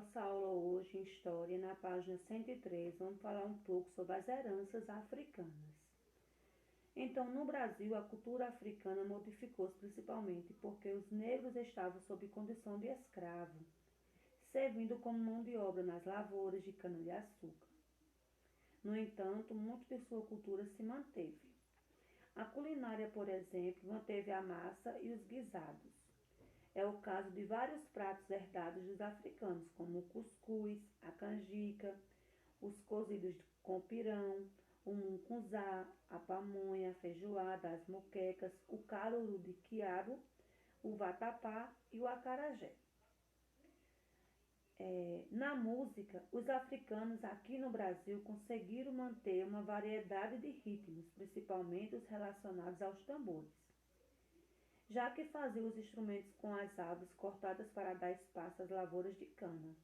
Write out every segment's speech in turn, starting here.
nossa aula hoje em História, na página 103, vamos falar um pouco sobre as heranças africanas. Então, no Brasil, a cultura africana modificou-se principalmente porque os negros estavam sob condição de escravo, servindo como mão de obra nas lavouras de cana-de-açúcar. No entanto, muito de sua cultura se manteve. A culinária, por exemplo, manteve a massa e os guisados. É o caso de vários pratos herdados dos africanos, como o cuscuz, a canjica, os cozidos com pirão, o mungunzá, a pamonha, a feijoada, as moquecas, o caruru de quiabo, o vatapá e o acarajé. Na música, os africanos aqui no Brasil conseguiram manter uma variedade de ritmos, principalmente os relacionados aos tambores, já que faziam os instrumentos com as árvores cortadas para dar espaço às lavouras de cana.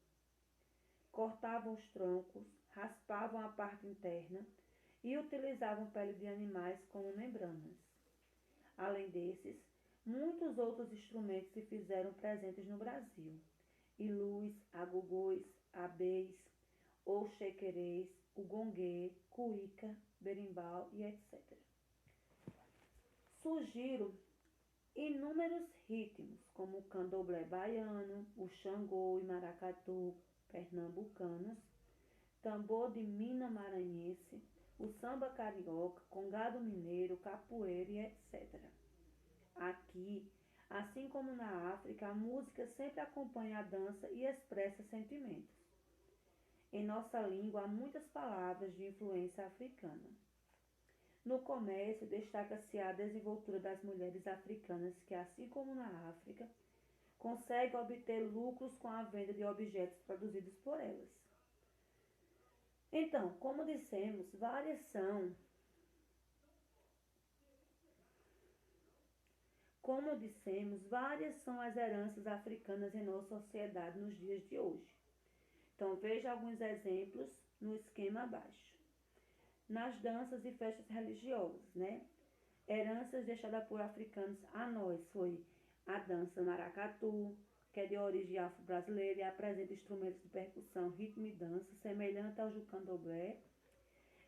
Cortavam os troncos, raspavam a parte interna e utilizavam pele de animais como membranas. Além desses, muitos outros instrumentos se fizeram presentes no Brasil: ilus, agogôs, abês, ou chequerês, o gongue, cuíca, berimbau e etc. Surgiram inúmeros ritmos, como o candomblé baiano, o xangô e maracatu pernambucanos, tambor de mina maranhense, o samba carioca, congado mineiro, capoeira e etc. Aqui, assim como na África, a música sempre acompanha a dança e expressa sentimentos. Em nossa língua há muitas palavras de influência africana. No comércio, destaca-se a desenvoltura das mulheres africanas que, assim como na África, conseguem obter lucros com a venda de objetos produzidos por elas. Então, como dissemos, várias são as heranças africanas em nossa sociedade nos dias de hoje. Então, veja alguns exemplos no esquema abaixo. Nas danças e festas religiosas, né? Heranças deixadas por africanos a nós foi a dança maracatu, que é de origem afro-brasileira e apresenta instrumentos de percussão, ritmo e dança, semelhante ao do candomblé,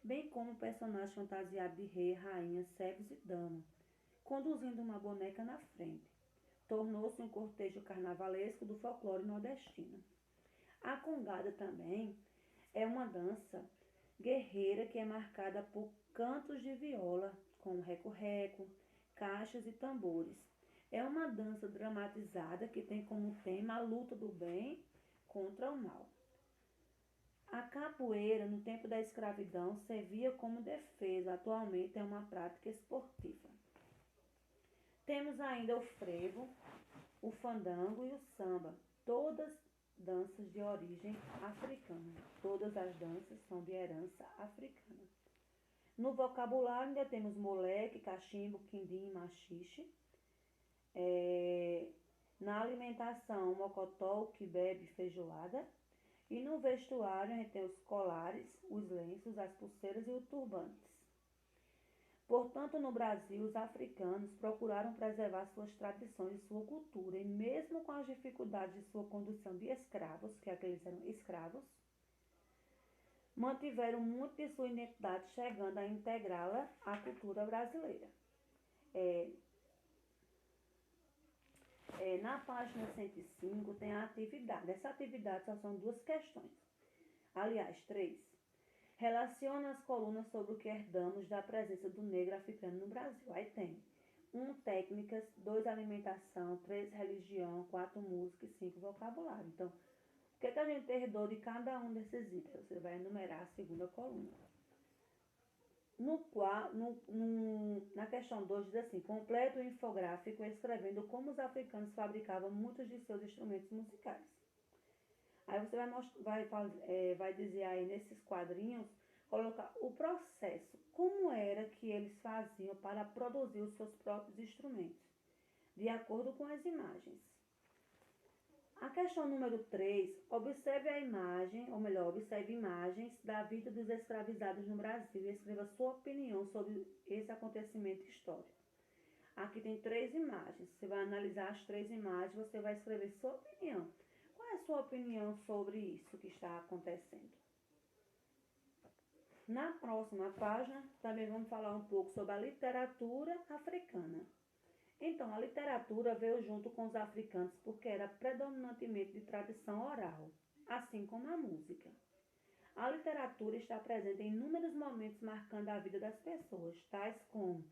bem como personagens fantasiados de rei, rainha, servos e dama, conduzindo uma boneca na frente. Tornou-se um cortejo carnavalesco do folclore nordestino. A congada também é uma dança guerreira que é marcada por cantos de viola, com reco-reco, caixas e tambores. É uma dança dramatizada que tem como tema a luta do bem contra o mal. A capoeira, no tempo da escravidão, servia como defesa. Atualmente é uma prática esportiva. Temos ainda o frevo, o fandango e o samba, todas danças de origem africana. Todas as danças são de herança africana. No vocabulário ainda temos moleque, cachimbo, quindim, machixe. Na alimentação, mocotó, o que bebe, feijoada. E no vestuário a gente tem os colares, os lenços, as pulseiras e os turbantes. Portanto, no Brasil, os africanos procuraram preservar suas tradições e sua cultura, e mesmo com as dificuldades de sua condição de escravos, que aqueles eram escravos, mantiveram muito de sua identidade, chegando a integrá-la à cultura brasileira. Na página 105 tem a atividade. Essa atividade só são duas questões. Aliás, três. Relaciona as colunas sobre o que herdamos da presença do negro africano no Brasil. Aí tem 1. Técnicas, 2. Alimentação, 3. Religião, 4. Música e 5. Vocabulário. Então, o que a gente herdou de cada um desses itens? Você vai enumerar a segunda coluna. Na questão 2 diz assim: completa o infográfico escrevendo como os africanos fabricavam muitos de seus instrumentos musicais. Aí você vai dizer aí nesses quadrinhos, colocar o processo, como era que eles faziam para produzir os seus próprios instrumentos, de acordo com as imagens. A questão número 3, observe imagens da vida dos escravizados no Brasil e escreva sua opinião sobre esse acontecimento histórico. Aqui tem 3 imagens, você vai analisar as 3 imagens, você vai escrever sua opinião. Qual é a sua opinião sobre isso que está acontecendo? Na próxima página, também vamos falar um pouco sobre a literatura africana. Então, a literatura veio junto com os africanos porque era predominantemente de tradição oral, assim como a música. A literatura está presente em inúmeros momentos marcando a vida das pessoas, tais como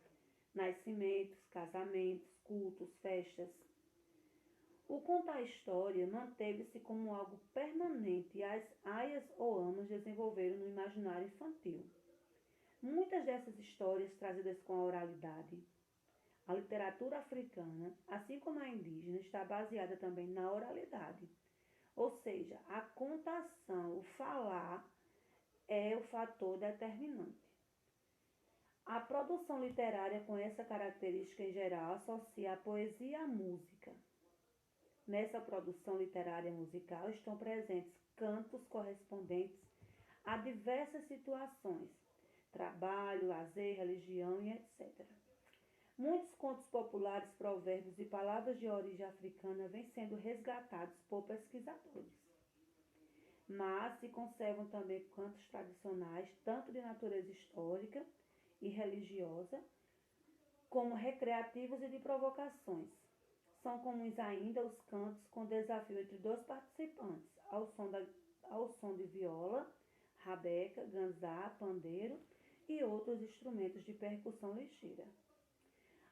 nascimentos, casamentos, cultos, festas. O contar história manteve-se como algo permanente e as aias ou amas desenvolveram no imaginário infantil. Muitas dessas histórias trazidas com a oralidade. A literatura africana, assim como a indígena, está baseada também na oralidade. Ou seja, a contação, o falar, é o fator determinante. A produção literária com essa característica em geral associa a poesia à música. Nessa produção literária musical estão presentes cantos correspondentes a diversas situações, trabalho, lazer, religião e etc. Muitos contos populares, provérbios e palavras de origem africana vêm sendo resgatados por pesquisadores. Mas se conservam também cantos tradicionais, tanto de natureza histórica e religiosa, como recreativos e de provocações. São comuns ainda os cantos com desafio entre dois participantes, ao som de viola, rabeca, ganzá, pandeiro e outros instrumentos de percussão ligeira.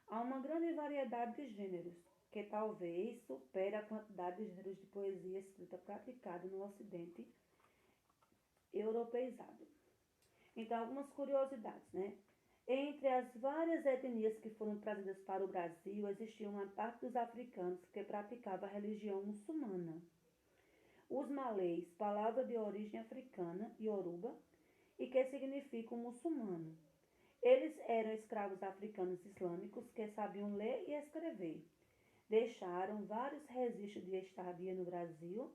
Há uma grande variedade de gêneros, que talvez supere a quantidade de gêneros de poesia escrita praticada no Ocidente europeizado. Então, algumas curiosidades, né? Entre as várias etnias que foram trazidas para o Brasil, existia uma parte dos africanos que praticava a religião muçulmana. Os malês, palavra de origem africana, Yoruba, e que significa muçulmano. Eles eram escravos africanos islâmicos que sabiam ler e escrever. Deixaram vários registros de estadia no Brasil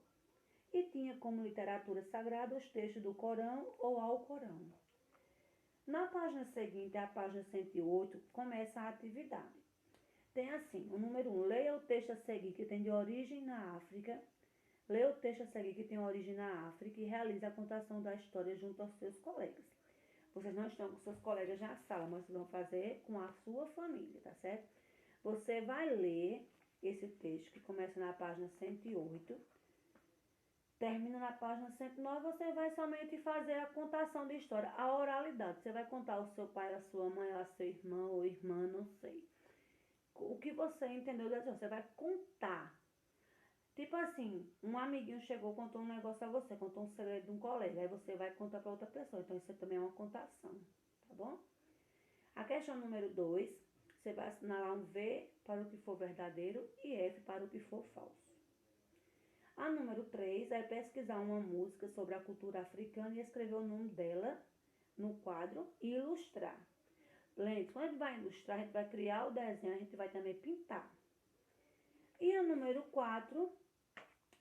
e tinha como literatura sagrada os textos do Corão ou Alcorão. Na página seguinte, a página 108, começa a atividade. Tem assim, o número 1, leia o texto a seguir que tem de origem na África. Leia o texto a seguir que tem origem na África e realize a contação da história junto aos seus colegas. Vocês não estão com seus colegas na sala, mas vocês vão fazer com a sua família, tá certo? Você vai ler esse texto que começa na página 108, termina na página 109, você vai somente fazer a contação de história, a oralidade. Você vai contar o seu pai, a sua mãe, a seu irmão ou irmã, não sei. O que você entendeu da história, você vai contar. Tipo assim, um amiguinho chegou, contou um negócio a você, contou um segredo de um colega, aí você vai contar para outra pessoa. Então, isso também é uma contação, tá bom? A questão número 2, você vai assinalar um V para o que for verdadeiro e F para o que for falso. A número 3 é pesquisar uma música sobre a cultura africana e escrever o nome dela no quadro e ilustrar. Lembre, quando a gente vai ilustrar, a gente vai criar o desenho, a gente vai também pintar. E a número 4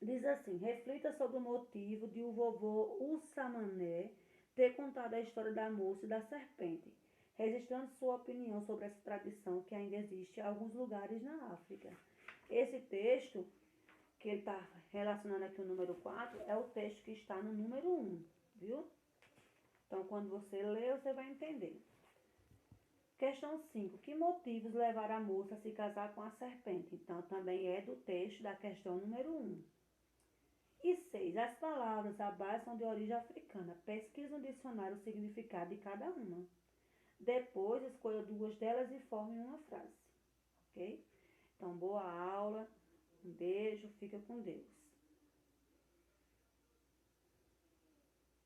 diz assim, reflita sobre o motivo de o vovô Ussamané ter contado a história da moça e da serpente, registrando sua opinião sobre essa tradição que ainda existe em alguns lugares na África. Esse texto que ele está relacionando aqui o número 4, é o texto que está no número 1, viu? Então, quando você lê, você vai entender. Questão 5. Que motivos levaram a moça a se casar com a serpente? Então, também é do texto da questão número 1. E 6. As palavras abaixo são de origem africana. Pesquisa no dicionário o significado de cada uma. Depois, escolha 2 delas e forme uma frase. Ok? Então, boa aula. Um beijo, fica com Deus.